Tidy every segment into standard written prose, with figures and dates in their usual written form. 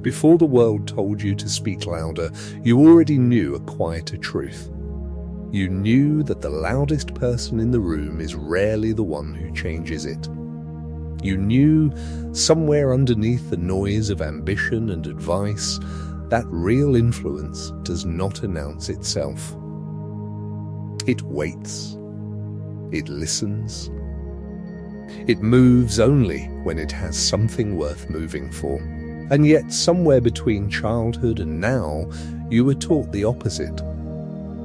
Before the world told you to speak louder, you already knew a quieter truth. You knew that the loudest person in the room is rarely the one who changes it. You knew, somewhere underneath the noise of ambition and advice, that real influence does not announce itself. It waits. It listens. It moves only when it has something worth moving for. And yet, somewhere between childhood and now, you were taught the opposite.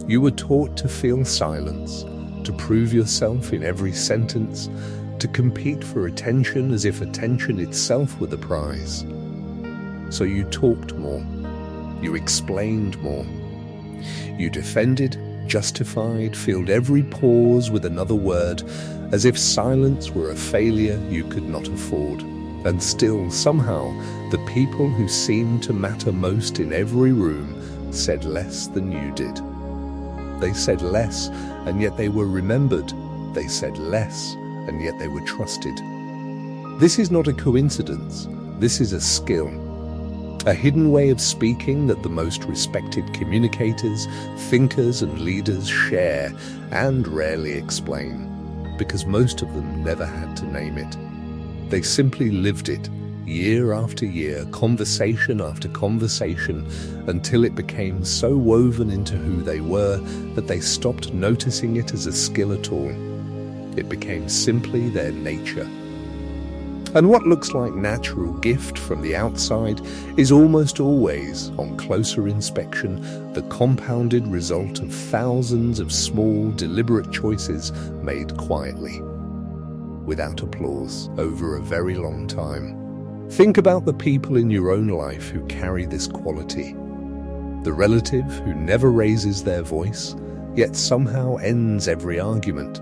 You were taught to feel silence, to prove yourself in every sentence, to compete for attention as if attention itself were the prize. So you talked more. You explained more. You defended, justified, filled every pause with another word, as if silence were a failure you could not afford. And still, somehow, the people who seemed to matter most in every room said less than you did. They said less, and yet they were remembered. They said less, and yet they were trusted. This is not a coincidence. This is a skill. A hidden way of speaking that the most respected communicators, thinkers, and leaders share and rarely explain, because most of them never had to name it. They simply lived it, year after year, conversation after conversation, until it became so woven into who they were that they stopped noticing it as a skill at all. It became simply their nature. And what looks like natural gift from the outside is almost always, on closer inspection, the compounded result of thousands of small, deliberate choices made quietly, without applause, over a very long time. Think about the people in your own life who carry this quality. The relative who never raises their voice, yet somehow ends every argument.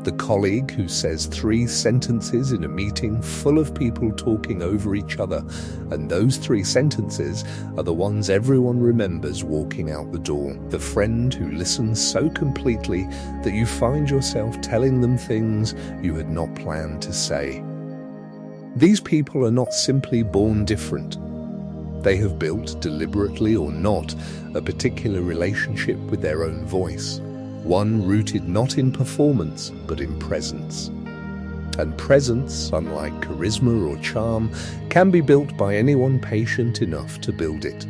The colleague who says 3 sentences in a meeting full of people talking over each other, and those 3 sentences are the ones everyone remembers walking out the door. The friend who listens so completely that you find yourself telling them things you had not planned to say. These people are not simply born different. They have built, deliberately or not, a particular relationship with their own voice. One rooted not in performance, but in presence. And presence, unlike charisma or charm, can be built by anyone patient enough to build it.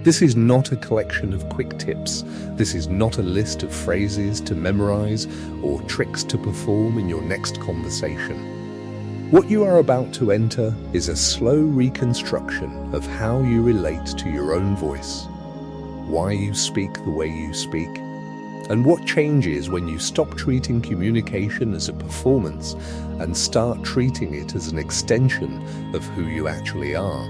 This is not a collection of quick tips. This is not a list of phrases to memorize or tricks to perform in your next conversation. What you are about to enter is a slow reconstruction of how you relate to your own voice, why you speak the way you speak, and what changes when you stop treating communication as a performance and start treating it as an extension of who you actually are.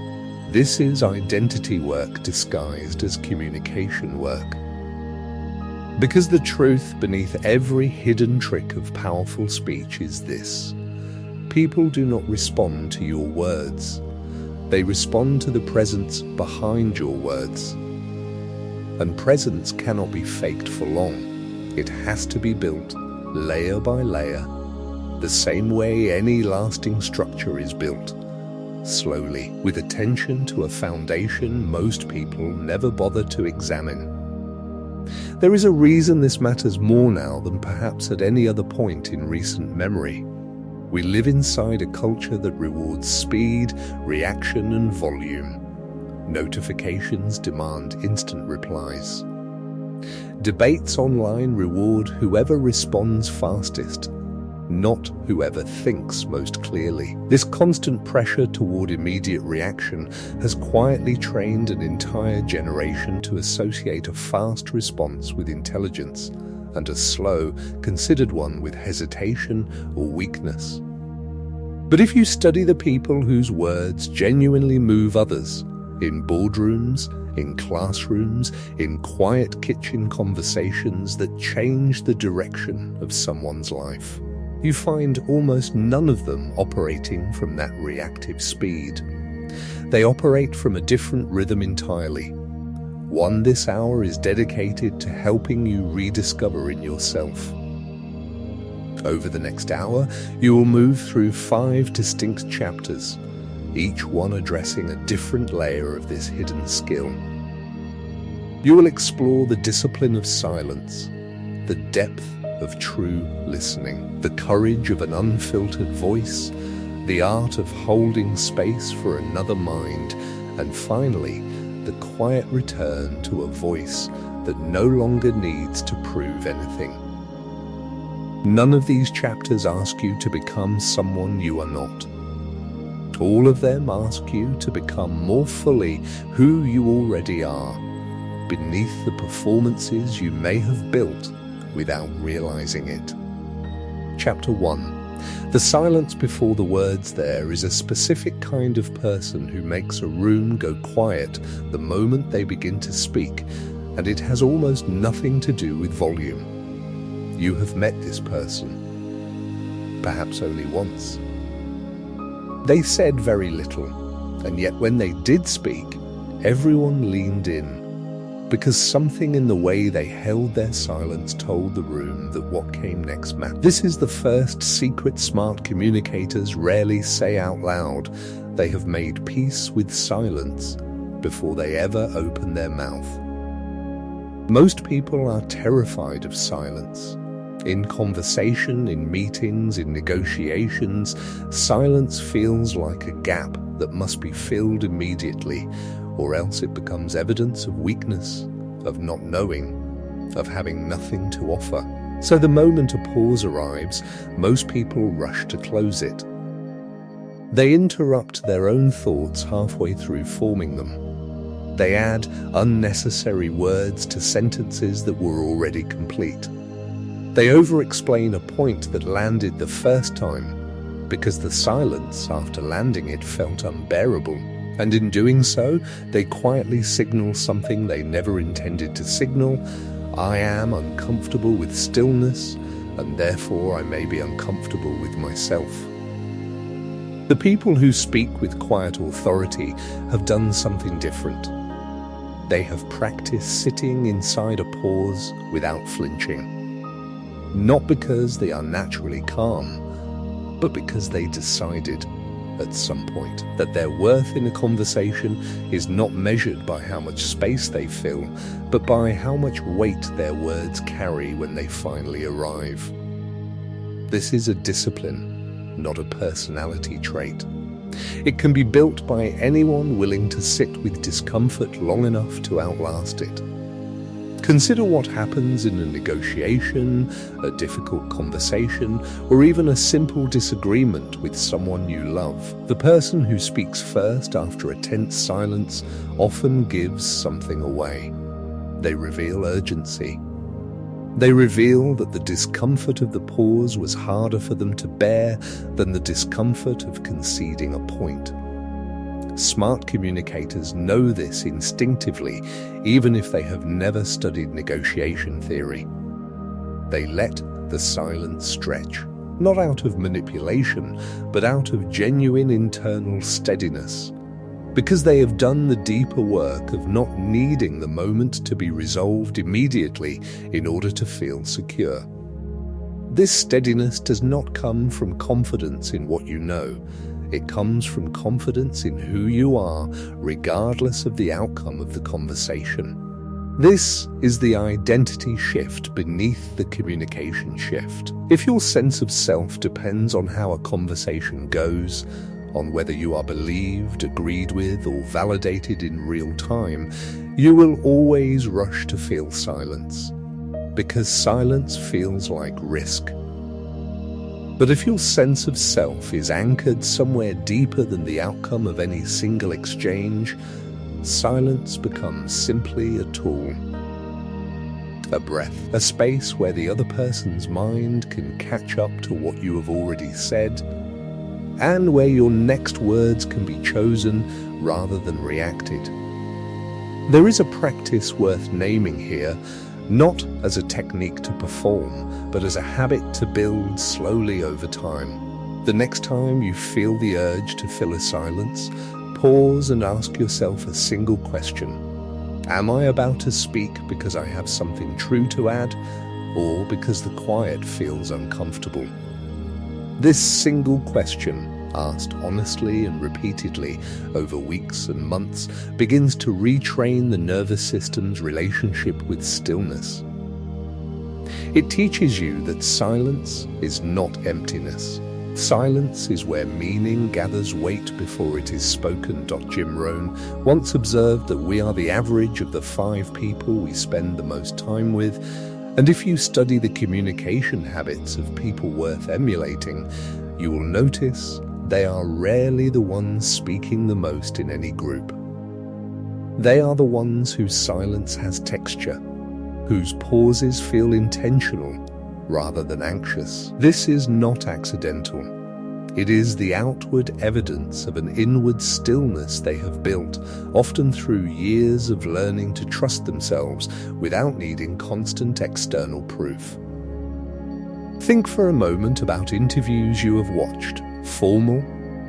This is identity work disguised as communication work. Because the truth beneath every hidden trick of powerful speech is this: people do not respond to your words. They respond to the presence behind your words. And presence cannot be faked for long. It has to be built, layer by layer, the same way any lasting structure is built, slowly, with attention to a foundation most people never bother to examine. There is a reason this matters more now than perhaps at any other point in recent memory. We live inside a culture that rewards speed, reaction, and volume. Notifications demand instant replies. Debates online reward whoever responds fastest, not whoever thinks most clearly. This constant pressure toward immediate reaction has quietly trained an entire generation to associate a fast response with intelligence, and a slow, considered one with hesitation or weakness. But if you study the people whose words genuinely move others, in boardrooms, in classrooms, in quiet kitchen conversations that change the direction of someone's life, you find almost none of them operating from that reactive speed. They operate from a different rhythm entirely. One this hour is dedicated to helping you rediscover in yourself. Over the next hour, you will move through 5 distinct chapters, each one addressing a different layer of this hidden skill. You will explore the discipline of silence, the depth of true listening, the courage of an unfiltered voice, the art of holding space for another mind, and finally, the quiet return to a voice that no longer needs to prove anything. None of these chapters ask you to become someone you are not. All of them ask you to become more fully who you already are, beneath the performances you may have built without realizing it. Chapter 1. The silence before the words there is a specific kind of person who makes a room go quiet the moment they begin to speak, and it has almost nothing to do with volume. You have met this person, perhaps only once. They said very little, and yet when they did speak, everyone leaned in, because something in the way they held their silence told the room that what came next mattered. This is the first secret smart communicators rarely say out loud. They have made peace with silence before they ever open their mouth. Most people are terrified of silence. In conversation, in meetings, in negotiations, silence feels like a gap that must be filled immediately, or else it becomes evidence of weakness, of not knowing, of having nothing to offer. So the moment a pause arrives, most people rush to close it. They interrupt their own thoughts halfway through forming them. They add unnecessary words to sentences that were already complete. They over-explain a point that landed the first time because the silence after landing it felt unbearable, and in doing so, they quietly signal something they never intended to signal. I am uncomfortable with stillness, and therefore I may be uncomfortable with myself. The people who speak with quiet authority have done something different. They have practiced sitting inside a pause without flinching. Not because they are naturally calm, but because they decided at some point that their worth in a conversation is not measured by how much space they fill, but by how much weight their words carry when they finally arrive. This is a discipline, not a personality trait. It can be built by anyone willing to sit with discomfort long enough to outlast it. Consider what happens in a negotiation, a difficult conversation, or even a simple disagreement with someone you love. The person who speaks first after a tense silence often gives something away. They reveal urgency. They reveal that the discomfort of the pause was harder for them to bear than the discomfort of conceding a point. Smart communicators know this instinctively, even if they have never studied negotiation theory. They let the silence stretch, not out of manipulation, but out of genuine internal steadiness, because they have done the deeper work of not needing the moment to be resolved immediately in order to feel secure. This steadiness does not come from confidence in what you know. It comes from confidence in who you are, regardless of the outcome of the conversation. This is the identity shift beneath the communication shift. If your sense of self depends on how a conversation goes, on whether you are believed, agreed with, or validated in real time, you will always rush to feel silence, because silence feels like risk. But if your sense of self is anchored somewhere deeper than the outcome of any single exchange, silence becomes simply a tool. A breath, a space where the other person's mind can catch up to what you have already said, and where your next words can be chosen rather than reacted. There is a practice worth naming here, not as a technique to perform, but as a habit to build slowly over time. The next time you feel the urge to fill a silence, pause and ask yourself a single question. Am I about to speak because I have something true to add, or because the quiet feels uncomfortable? This single question asked honestly and repeatedly over weeks and months, begins to retrain the nervous system's relationship with stillness. It teaches you that silence is not emptiness. Silence is where meaning gathers weight before it is spoken. Jim Rohn once observed that we are the average of the 5 people we spend the most time with, and if you study the communication habits of people worth emulating, you will notice they are rarely the ones speaking the most in any group. They are the ones whose silence has texture, whose pauses feel intentional rather than anxious. This is not accidental. It is the outward evidence of an inward stillness they have built, often through years of learning to trust themselves without needing constant external proof. Think for a moment about interviews you have watched, formal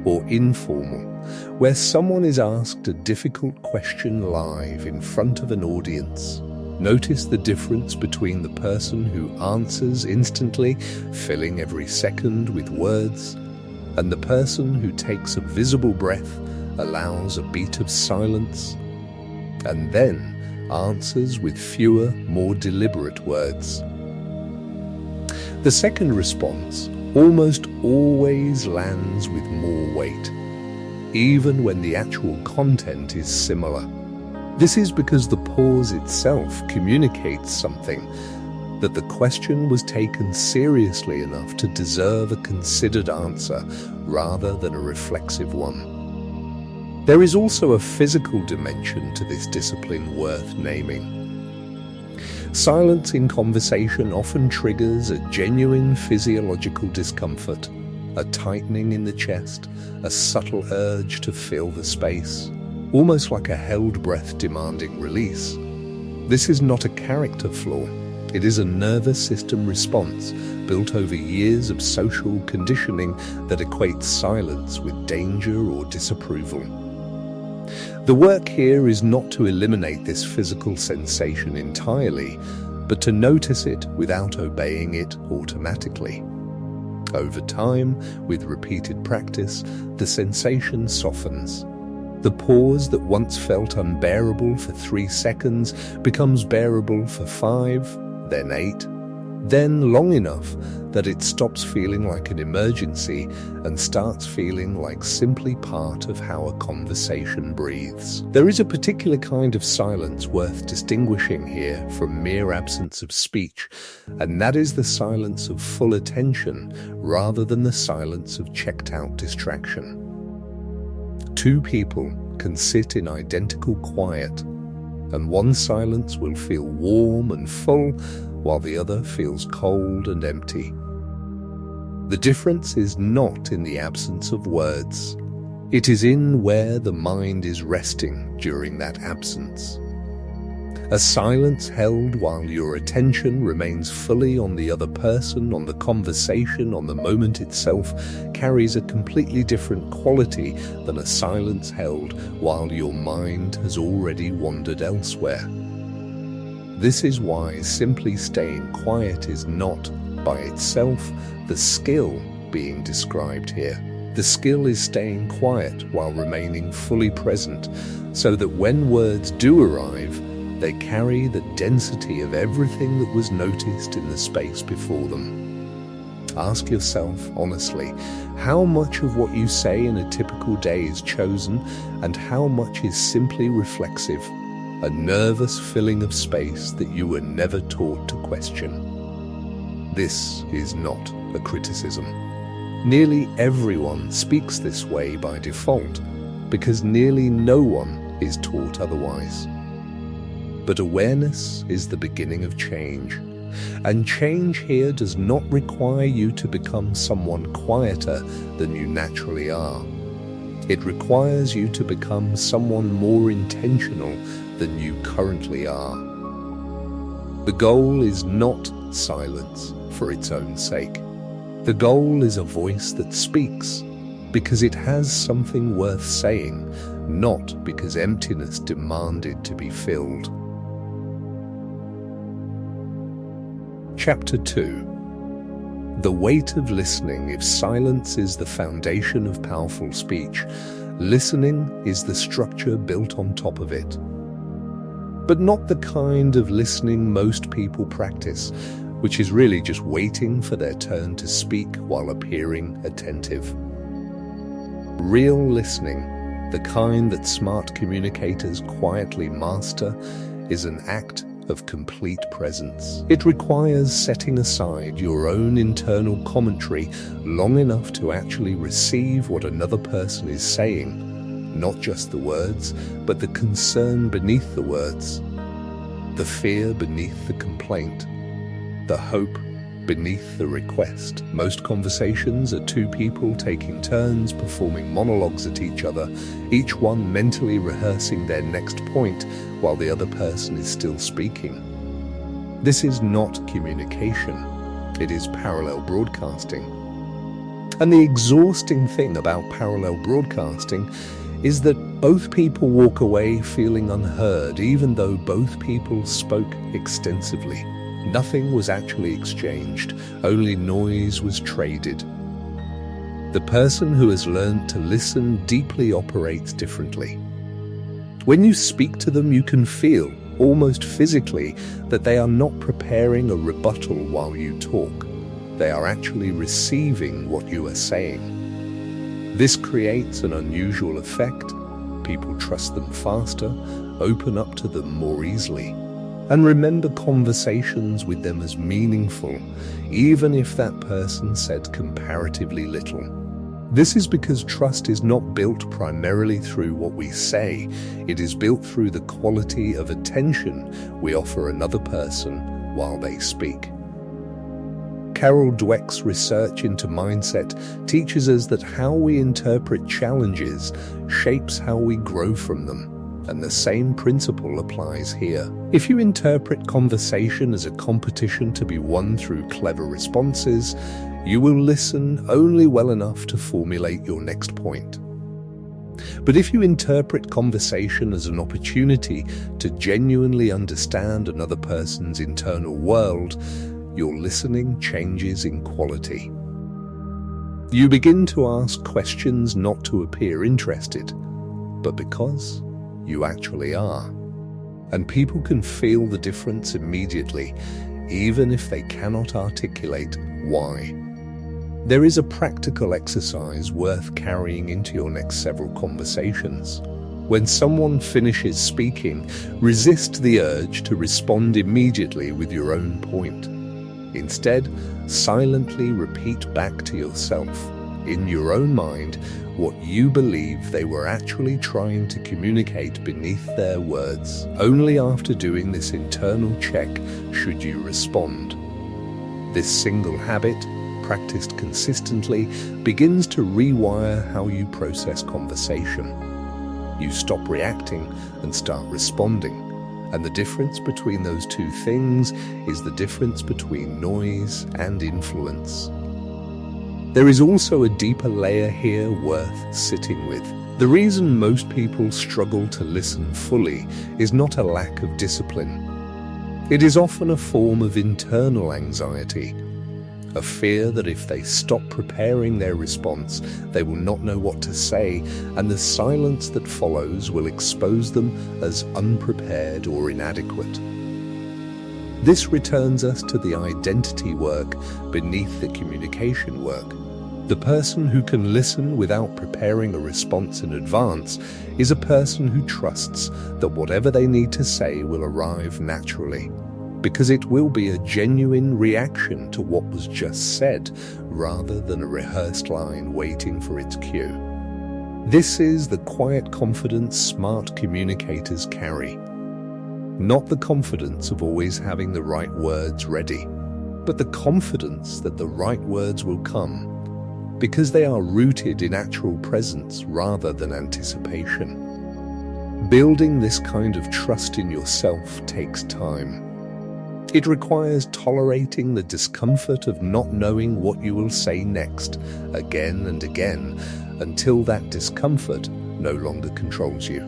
or informal, where someone is asked a difficult question live in front of an audience. Notice the difference between the person who answers instantly, filling every second with words, and the person who takes a visible breath, allows a beat of silence, and then answers with fewer, more deliberate words. The second response almost always lands with more weight, even when the actual content is similar. This is because the pause itself communicates something, that the question was taken seriously enough to deserve a considered answer rather than a reflexive one. There is also a physical dimension to this discipline worth naming. Silence in conversation often triggers a genuine physiological discomfort, a tightening in the chest, a subtle urge to fill the space, almost like a held breath demanding release. This is not a character flaw. It is a nervous system response built over years of social conditioning that equates silence with danger or disapproval. The work here is not to eliminate this physical sensation entirely, but to notice it without obeying it automatically. Over time, with repeated practice, the sensation softens. The pause that once felt unbearable for 3 seconds becomes bearable for 5, then 8, then long enough that it stops feeling like an emergency and starts feeling like simply part of how a conversation breathes. There is a particular kind of silence worth distinguishing here from mere absence of speech, and that is the silence of full attention rather than the silence of checked-out distraction. 2 people can sit in identical quiet, and one silence will feel warm and full, while the other feels cold and empty. The difference is not in the absence of words. It is in where the mind is resting during that absence. A silence held while your attention remains fully on the other person, on the conversation, on the moment itself, carries a completely different quality than a silence held while your mind has already wandered elsewhere. This is why simply staying quiet is not, by itself, the skill being described here. The skill is staying quiet while remaining fully present, so that when words do arrive, they carry the density of everything that was noticed in the space before them. Ask yourself honestly, how much of what you say in a typical day is chosen, and how much is simply reflexive, a nervous filling of space that you were never taught to question. This is not a criticism. Nearly everyone speaks this way by default, because nearly no one is taught otherwise. But awareness is the beginning of change, and change here does not require you to become someone quieter than you naturally are. It requires you to become someone more intentional than you currently are. The goal is not silence for its own sake. The goal is a voice that speaks because it has something worth saying, not because emptiness demanded to be filled. Chapter 2. The weight of listening. If silence is the foundation of powerful speech, listening is the structure built on top of it. But not the kind of listening most people practice, which is really just waiting for their turn to speak while appearing attentive. Real listening, the kind that smart communicators quietly master, is an act of complete presence. It requires setting aside your own internal commentary long enough to actually receive what another person is saying, not just the words, but the concern beneath the words, the fear beneath the complaint, the hope beneath the request. Most conversations are two people taking turns performing monologues at each other, each one mentally rehearsing their next point while the other person is still speaking. This is not communication, it is parallel broadcasting. And the exhausting thing about parallel broadcasting is that both people walk away feeling unheard, even though both people spoke extensively. Nothing was actually exchanged, only noise was traded. The person who has learned to listen deeply operates differently. When you speak to them, you can feel, almost physically, that they are not preparing a rebuttal while you talk. They are actually receiving what you are saying. This creates an unusual effect. People trust them faster, open up to them more easily, and remember conversations with them as meaningful, even if that person said comparatively little. This is because trust is not built primarily through what we say, it is built through the quality of attention we offer another person while they speak. Carol Dweck's research into mindset teaches us that how we interpret challenges shapes how we grow from them. And the same principle applies here. If you interpret conversation as a competition to be won through clever responses, you will listen only well enough to formulate your next point. But if you interpret conversation as an opportunity to genuinely understand another person's internal world, your listening changes in quality. You begin to ask questions not to appear interested, but because you actually are. And people can feel the difference immediately, even if they cannot articulate why. There is a practical exercise worth carrying into your next several conversations. When someone finishes speaking, resist the urge to respond immediately with your own point. Instead, silently repeat back to yourself, in your own mind, what you believe they were actually trying to communicate beneath their words. Only after doing this internal check should you respond. This single habit, practiced consistently, begins to rewire how you process conversation. You stop reacting and start responding. And the difference between those two things is the difference between noise and influence. There is also a deeper layer here worth sitting with. The reason most people struggle to listen fully is not a lack of discipline. It is often a form of internal anxiety, a fear that if they stop preparing their response, they will not know what to say, and the silence that follows will expose them as unprepared or inadequate. This returns us to the identity work beneath the communication work. The person who can listen without preparing a response in advance is a person who trusts that whatever they need to say will arrive naturally, because it will be a genuine reaction to what was just said, rather than a rehearsed line waiting for its cue. This is the quiet confidence smart communicators carry. Not the confidence of always having the right words ready, but the confidence that the right words will come, because they are rooted in actual presence rather than anticipation. Building this kind of trust in yourself takes time. It requires tolerating the discomfort of not knowing what you will say next, again and again, until that discomfort no longer controls you.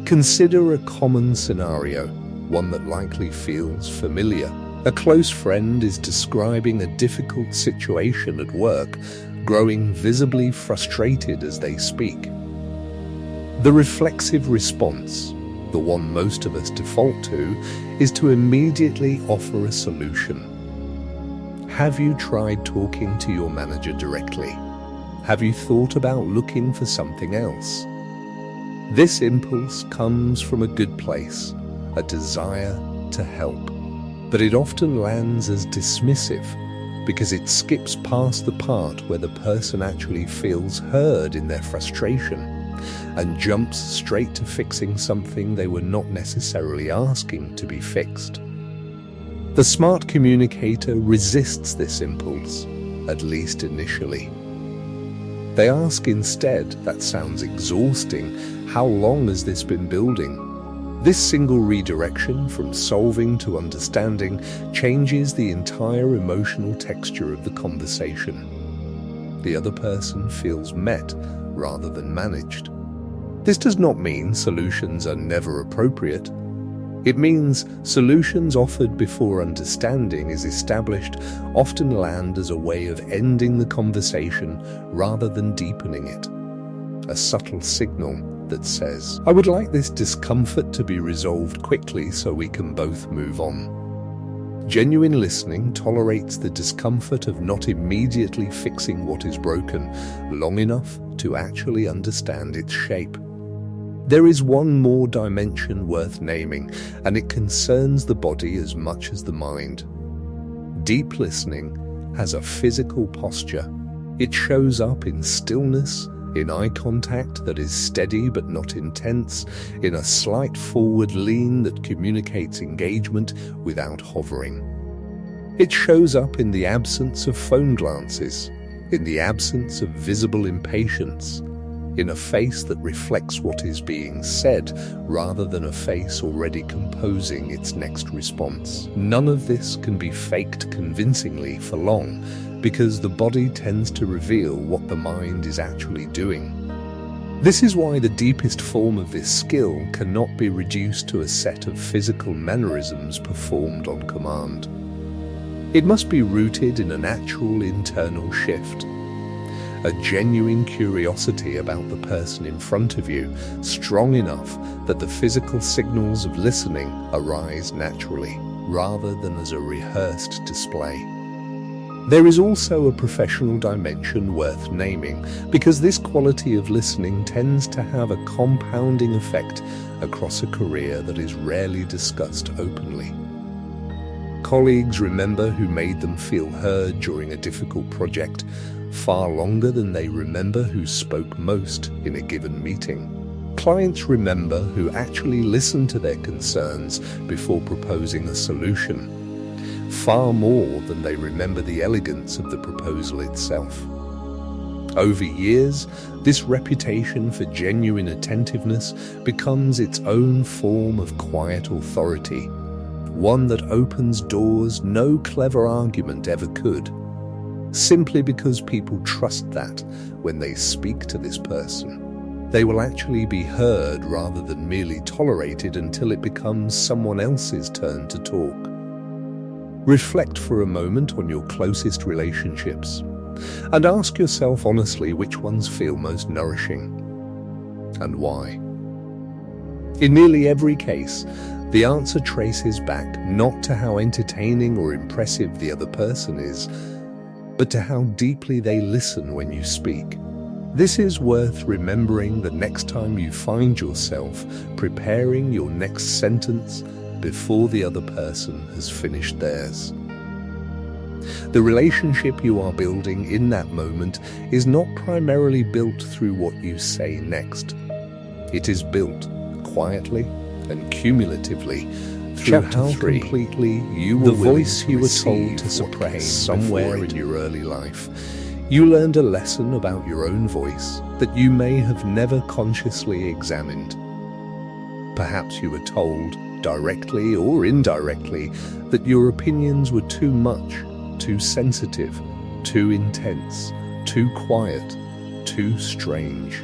Consider a common scenario, one that likely feels familiar. A close friend is describing a difficult situation at work, growing visibly frustrated as they speak. The reflexive response, the one most of us default to, is to immediately offer a solution. Have you tried talking to your manager directly? Have you thought about looking for something else? This impulse comes from a good place, a desire to help. But it often lands as dismissive because it skips past the part where the person actually feels heard in their frustration and jumps straight to fixing something they were not necessarily asking to be fixed. The smart communicator resists this impulse, at least initially. They ask instead, "That sounds exhausting. How long has this been building?" This single redirection from solving to understanding changes the entire emotional texture of the conversation. The other person feels met rather than managed. This does not mean solutions are never appropriate. It means solutions offered before understanding is established often land as a way of ending the conversation rather than deepening it. A subtle signal that says, "I would like this discomfort to be resolved quickly so we can both move on." Genuine listening tolerates the discomfort of not immediately fixing what is broken long enough to actually understand its shape. There is one more dimension worth naming, and it concerns the body as much as the mind. Deep listening has a physical posture. It shows up in stillness, in eye contact that is steady but not intense, in a slight forward lean that communicates engagement without hovering. It shows up in the absence of phone glances, in the absence of visible impatience, in a face that reflects what is being said rather than a face already composing its next response. None of this can be faked convincingly for long, because the body tends to reveal what the mind is actually doing. This is why the deepest form of this skill cannot be reduced to a set of physical mannerisms performed on command. It must be rooted in an actual internal shift, a genuine curiosity about the person in front of you, strong enough that the physical signals of listening arise naturally, rather than as a rehearsed display. There is also a professional dimension worth naming, because this quality of listening tends to have a compounding effect across a career that is rarely discussed openly. Colleagues remember who made them feel heard during a difficult project far longer than they remember who spoke most in a given meeting. Clients remember who actually listened to their concerns before proposing a solution, far more than they remember the elegance of the proposal itself. Over years, this reputation for genuine attentiveness becomes its own form of quiet authority, one that opens doors no clever argument ever could, simply because people trust that when they speak to this person, they will actually be heard rather than merely tolerated until it becomes someone else's turn to talk. Reflect for a moment on your closest relationships and ask yourself honestly which ones feel most nourishing and why. In nearly every case, the answer traces back not to how entertaining or impressive the other person is, but to how deeply they listen when you speak. This is worth remembering the next time you find yourself preparing your next sentence before the other person has finished theirs. The relationship you are building in that moment is not primarily built through what you say next. It is built quietly and cumulatively through how completely you were the voice you were told to suppress somewhere in your early life. You learned a lesson about your own voice that you may have never consciously examined. Perhaps you were told, directly or indirectly, that your opinions were too much, too sensitive, too intense, too quiet, too strange.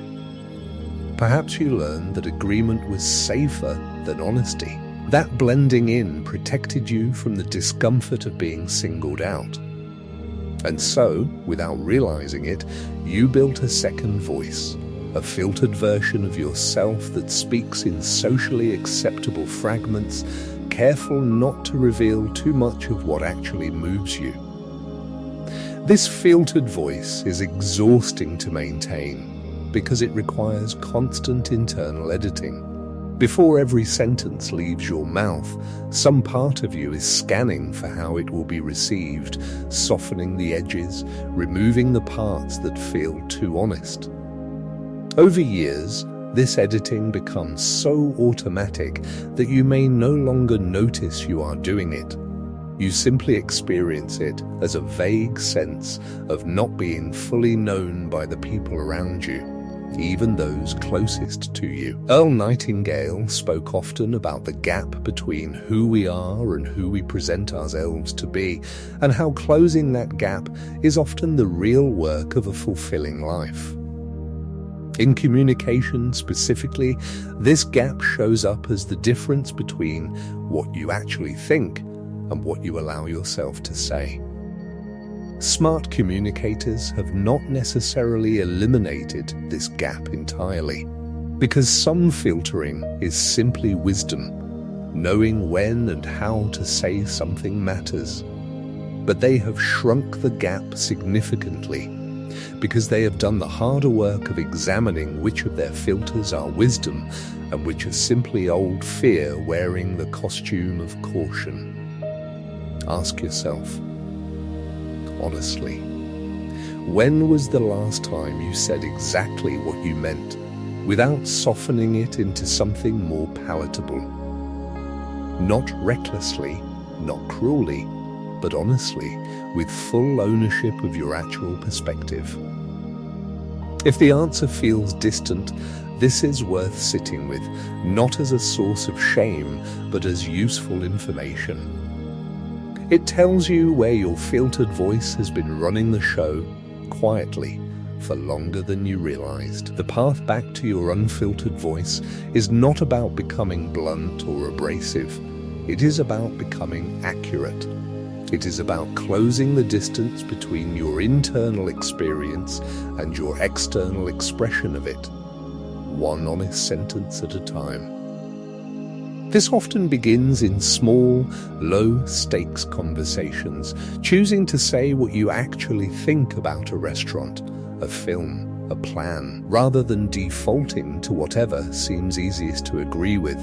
Perhaps you learned that agreement was safer than honesty, That blending in protected you from the discomfort of being singled out. And so, without realizing it, you built a second voice, a filtered version of yourself that speaks in socially acceptable fragments, careful not to reveal too much of what actually moves you. This filtered voice is exhausting to maintain because it requires constant internal editing. Before every sentence leaves your mouth, some part of you is scanning for how it will be received, softening the edges, removing the parts that feel too honest. Over years, this editing becomes so automatic that you may no longer notice you are doing it. You simply experience it as a vague sense of not being fully known by the people around you, even those closest to you. Earl Nightingale spoke often about the gap between who we are and who we present ourselves to be, and how closing that gap is often the real work of a fulfilling life. In communication specifically, this gap shows up as the difference between what you actually think and what you allow yourself to say. Smart communicators have not necessarily eliminated this gap entirely, because some filtering is simply wisdom, knowing when and how to say something matters. But they have shrunk the gap significantly, because they have done the harder work of examining which of their filters are wisdom and which are simply old fear wearing the costume of caution. Ask yourself, honestly, when was the last time you said exactly what you meant, without softening it into something more palatable? Not recklessly, not cruelly, but honestly, with full ownership of your actual perspective. If the answer feels distant, this is worth sitting with, not as a source of shame, but as useful information. It tells you where your filtered voice has been running the show, quietly, for longer than you realized. The path back to your unfiltered voice is not about becoming blunt or abrasive. It is about becoming accurate. It is about closing the distance between your internal experience and your external expression of it, one honest sentence at a time. This often begins in small, low-stakes conversations, choosing to say what you actually think about a restaurant, a film, a plan, rather than defaulting to whatever seems easiest to agree with.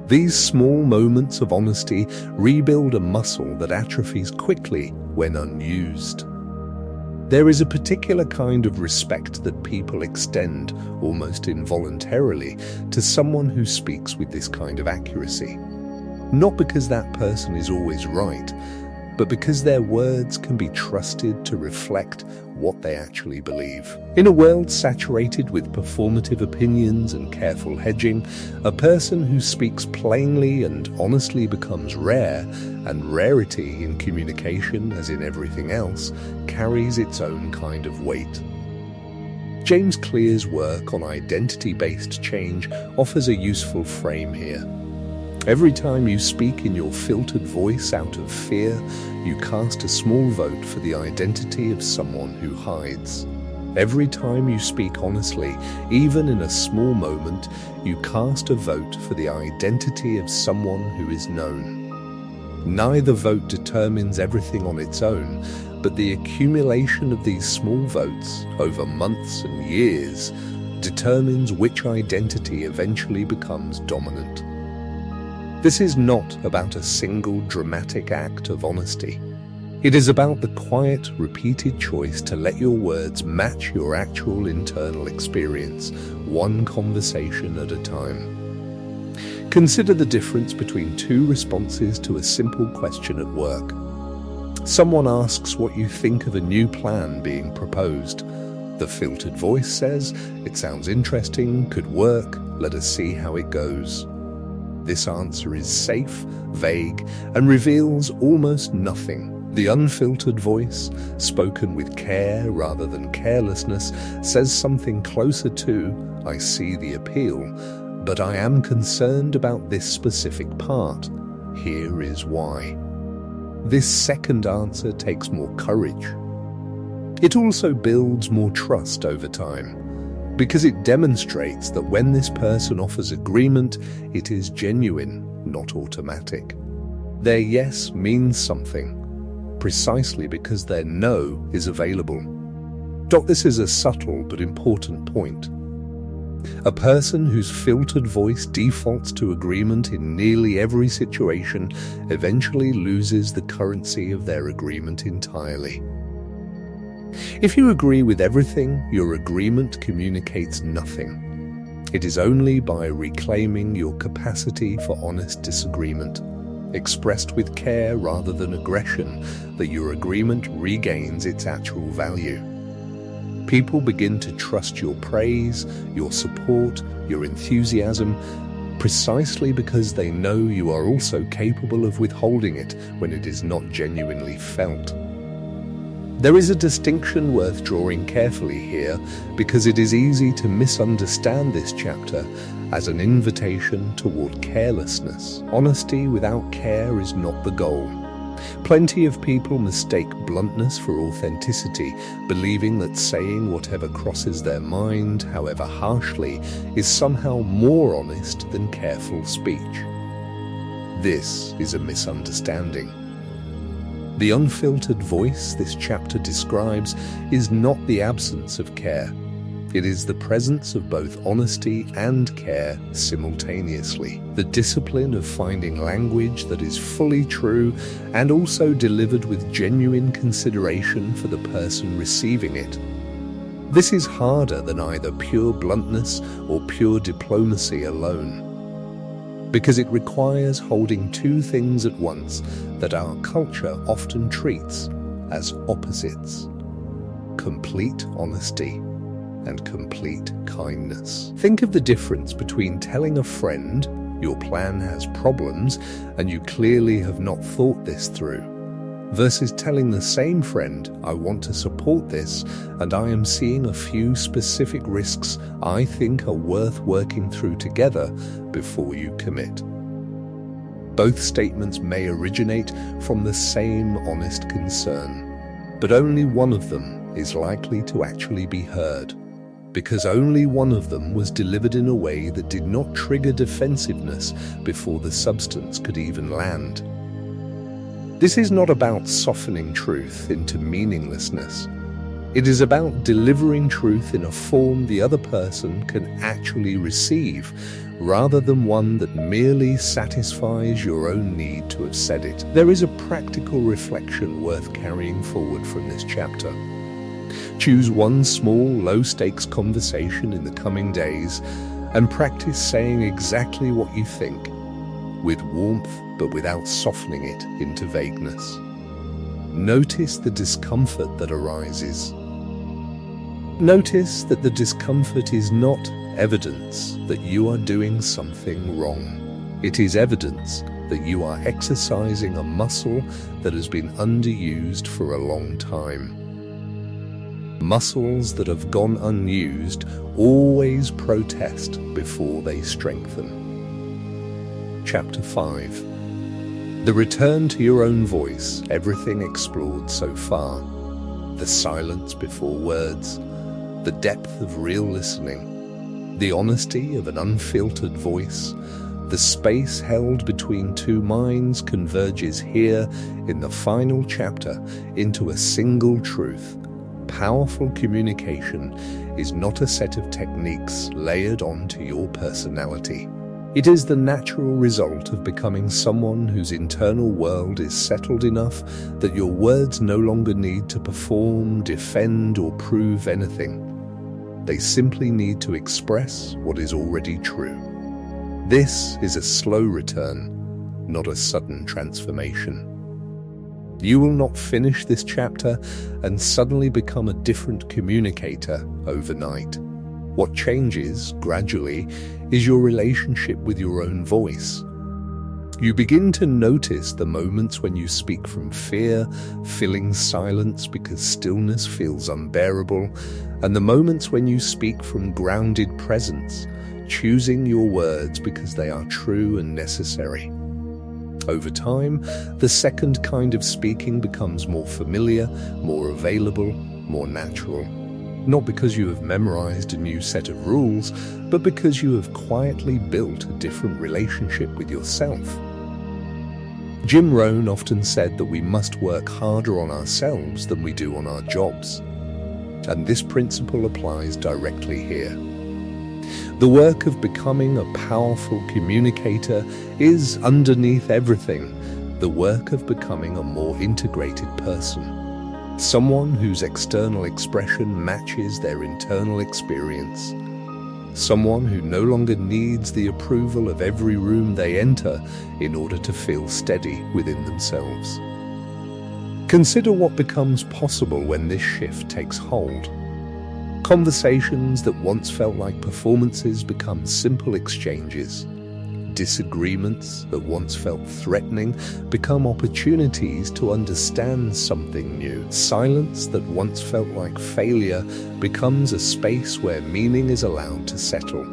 These small moments of honesty rebuild a muscle that atrophies quickly when unused. There is a particular kind of respect that people extend, almost involuntarily, to someone who speaks with this kind of accuracy. Not because that person is always right, but because their words can be trusted to reflect what they actually believe. In a world saturated with performative opinions and careful hedging, a person who speaks plainly and honestly becomes rare, and rarity in communication, as in everything else, carries its own kind of weight. James Clear's work on identity-based change offers a useful frame here. Every time you speak in your filtered voice out of fear, you cast a small vote for the identity of someone who hides. Every time you speak honestly, even in a small moment, you cast a vote for the identity of someone who is known. Neither vote determines everything on its own, but the accumulation of these small votes over months and years determines which identity eventually becomes dominant. This is not about a single dramatic act of honesty. It is about the quiet, repeated choice to let your words match your actual internal experience, one conversation at a time. Consider the difference between two responses to a simple question at work. Someone asks what you think of a new plan being proposed. The filtered voice says, "It sounds interesting, could work, let us see how it goes." This answer is safe, vague, and reveals almost nothing. The unfiltered voice, spoken with care rather than carelessness, says something closer to, "I see the appeal," But I am concerned about this specific part. Here is why. This second answer takes more courage. It also builds more trust over time, because it demonstrates that when this person offers agreement, it is genuine, not automatic. Their yes means something, precisely because their no is available. This is a subtle but important point. A person whose filtered voice defaults to agreement in nearly every situation eventually loses the currency of their agreement entirely. If you agree with everything, your agreement communicates nothing. It is only by reclaiming your capacity for honest disagreement, expressed with care rather than aggression, that your agreement regains its actual value. People begin to trust your praise, your support, your enthusiasm, precisely because they know you are also capable of withholding it when it is not genuinely felt. There is a distinction worth drawing carefully here, because it is easy to misunderstand this chapter as an invitation toward carelessness. Honesty without care is not the goal. Plenty of people mistake bluntness for authenticity, believing that saying whatever crosses their mind, however harshly, is somehow more honest than careful speech. This is a misunderstanding. The unfiltered voice this chapter describes is not the absence of care. It is the presence of both honesty and care simultaneously. The discipline of finding language that is fully true and also delivered with genuine consideration for the person receiving it. This is harder than either pure bluntness or pure diplomacy alone, because it requires holding two things at once that our culture often treats as opposites: complete honesty and complete kindness. Think of the difference between telling a friend your plan has problems and you clearly have not thought this through, versus telling the same friend, I want to support this and I am seeing a few specific risks I think are worth working through together before you commit. Both statements may originate from the same honest concern, but only one of them is likely to actually be heard, because only one of them was delivered in a way that did not trigger defensiveness before the substance could even land. This is not about softening truth into meaninglessness. It is about delivering truth in a form the other person can actually receive, rather than one that merely satisfies your own need to have said it. There is a practical reflection worth carrying forward from this chapter. Choose one small, low-stakes conversation in the coming days and practice saying exactly what you think, with warmth but without softening it into vagueness. Notice the discomfort that arises. Notice that the discomfort is not evidence that you are doing something wrong. It is evidence that you are exercising a muscle that has been underused for a long time. Muscles that have gone unused always protest before they strengthen. Chapter 5. The return to your own voice, everything explored so far. The silence before words, the depth of real listening, the honesty of an unfiltered voice, the space held between two minds converges here in the final chapter into a single truth. Powerful communication is not a set of techniques layered onto your personality. It is the natural result of becoming someone whose internal world is settled enough that your words no longer need to perform, defend, or prove anything. They simply need to express what is already true. This is a slow return, not a sudden transformation. You will not finish this chapter and suddenly become a different communicator overnight. What changes, gradually, is your relationship with your own voice. You begin to notice the moments when you speak from fear, filling silence because stillness feels unbearable, and the moments when you speak from grounded presence, choosing your words because they are true and necessary. Over time, the second kind of speaking becomes more familiar, more available, more natural. Not because you have memorized a new set of rules, but because you have quietly built a different relationship with yourself. Jim Rohn often said that we must work harder on ourselves than we do on our jobs. And this principle applies directly here. The work of becoming a powerful communicator is, underneath everything, the work of becoming a more integrated person. Someone whose external expression matches their internal experience. Someone who no longer needs the approval of every room they enter in order to feel steady within themselves. Consider what becomes possible when this shift takes hold. Conversations that once felt like performances become simple exchanges. Disagreements that once felt threatening become opportunities to understand something new. Silence that once felt like failure becomes a space where meaning is allowed to settle.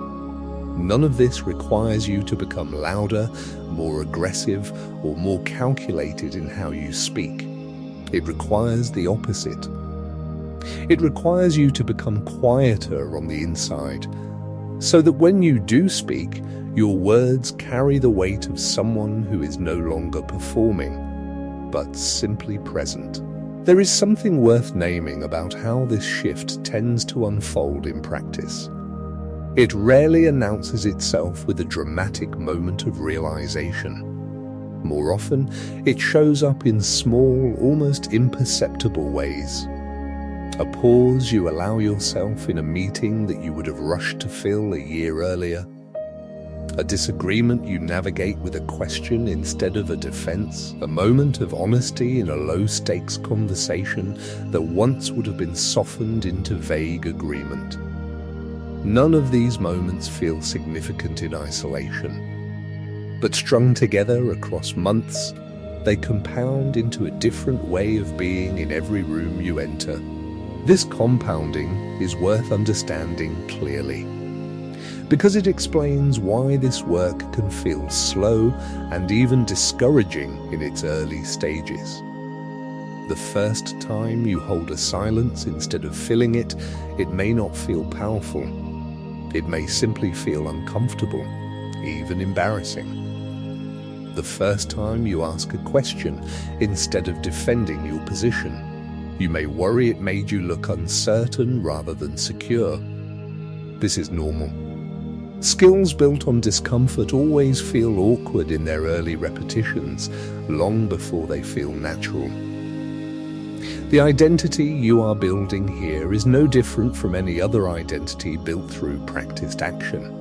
None of this requires you to become louder, more aggressive, or more calculated in how you speak. It requires the opposite. It requires you to become quieter on the inside, so that when you do speak, your words carry the weight of someone who is no longer performing, but simply present. There is something worth naming about how this shift tends to unfold in practice. It rarely announces itself with a dramatic moment of realization. More often, it shows up in small, almost imperceptible ways. A pause you allow yourself in a meeting that you would have rushed to fill a year earlier. A disagreement you navigate with a question instead of a defense. A moment of honesty in a low-stakes conversation that once would have been softened into vague agreement. None of these moments feel significant in isolation, but strung together across months, they compound into a different way of being in every room you enter. This compounding is worth understanding clearly, because it explains why this work can feel slow and even discouraging in its early stages. The first time you hold a silence instead of filling it, it may not feel powerful. It may simply feel uncomfortable, even embarrassing. The first time you ask a question instead of defending your position, you may worry it made you look uncertain rather than secure. This is normal. Skills built on discomfort always feel awkward in their early repetitions, long before they feel natural. The identity you are building here is no different from any other identity built through practiced action.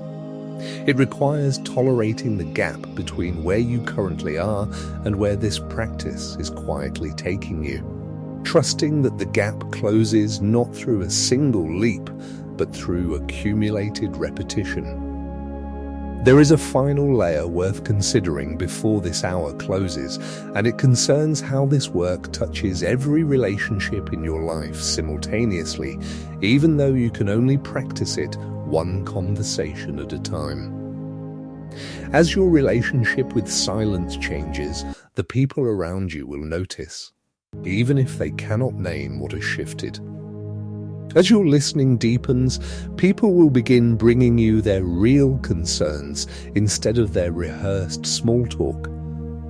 It requires tolerating the gap between where you currently are and where this practice is quietly taking you. Trusting that the gap closes not through a single leap, but through accumulated repetition. There is a final layer worth considering before this hour closes, and it concerns how this work touches every relationship in your life simultaneously, even though you can only practice it one conversation at a time. As your relationship with silence changes, the people around you will notice, even if they cannot name what has shifted. As your listening deepens, people will begin bringing you their real concerns instead of their rehearsed small talk,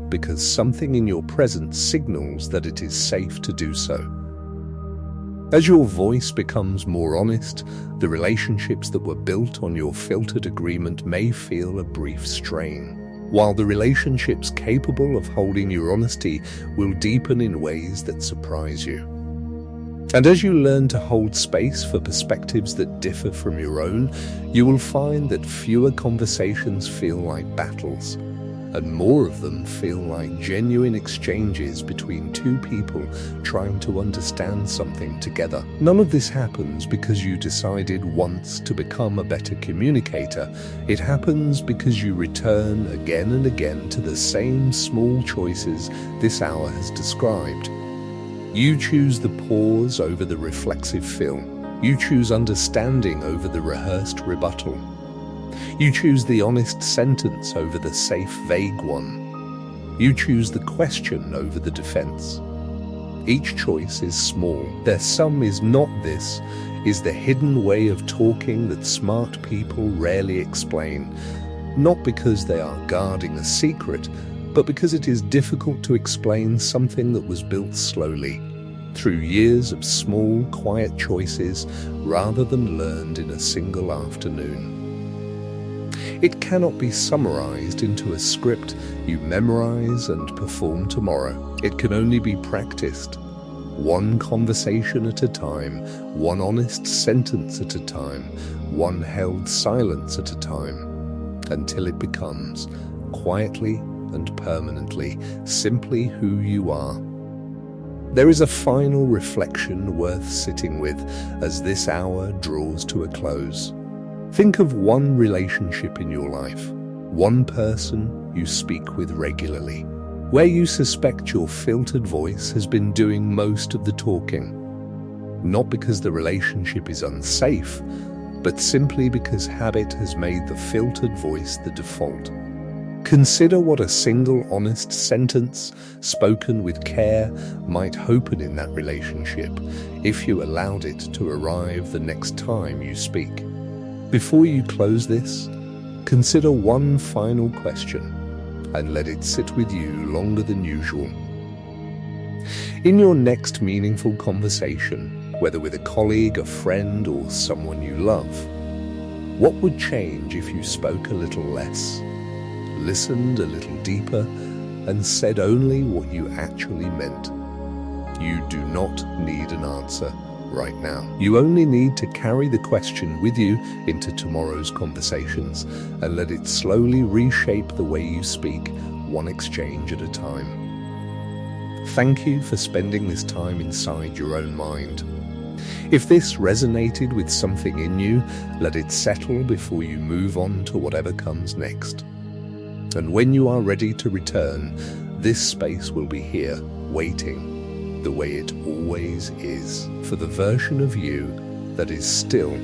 because something in your presence signals that it is safe to do so. As your voice becomes more honest, the relationships that were built on your filtered agreement may feel a brief strain, while the relationships capable of holding your honesty will deepen in ways that surprise you. And as you learn to hold space for perspectives that differ from your own, you will find that fewer conversations feel like battles, and more of them feel like genuine exchanges between two people trying to understand something together. None of this happens because you decided once to become a better communicator. It happens because you return again and again to the same small choices this hour has described. You choose the pause over the reflexive fill. You choose understanding over the rehearsed rebuttal. You choose the honest sentence over the safe, vague one. You choose the question over the defense. Each choice is small. Their sum is not this, is the hidden way of talking that smart people rarely explain, not because they are guarding a secret, but because it is difficult to explain something that was built slowly, through years of small, quiet choices rather than learned in a single afternoon. It cannot be summarized into a script you memorize and perform tomorrow. It can only be practiced, one conversation at a time, one honest sentence at a time, one held silence at a time, until it becomes, quietly and permanently, simply who you are. There is a final reflection worth sitting with as this hour draws to a close. Think of one relationship in your life, one person you speak with regularly, where you suspect your filtered voice has been doing most of the talking. Not because the relationship is unsafe, but simply because habit has made the filtered voice the default. Consider what a single honest sentence, spoken with care, might open in that relationship if you allowed it to arrive the next time you speak. Before you close this, consider one final question and let it sit with you longer than usual. In your next meaningful conversation, whether with a colleague, a friend, or someone you love, what would change if you spoke a little less, listened a little deeper, and said only what you actually meant? You do not need an answer right now. You only need to carry the question with you into tomorrow's conversations and let it slowly reshape the way you speak, one exchange at a time. Thank you for spending this time inside your own mind. If this resonated with something in you, let it settle before you move on to whatever comes next. And when you are ready to return, this space will be here, waiting, the way it always is, for the version of you that is still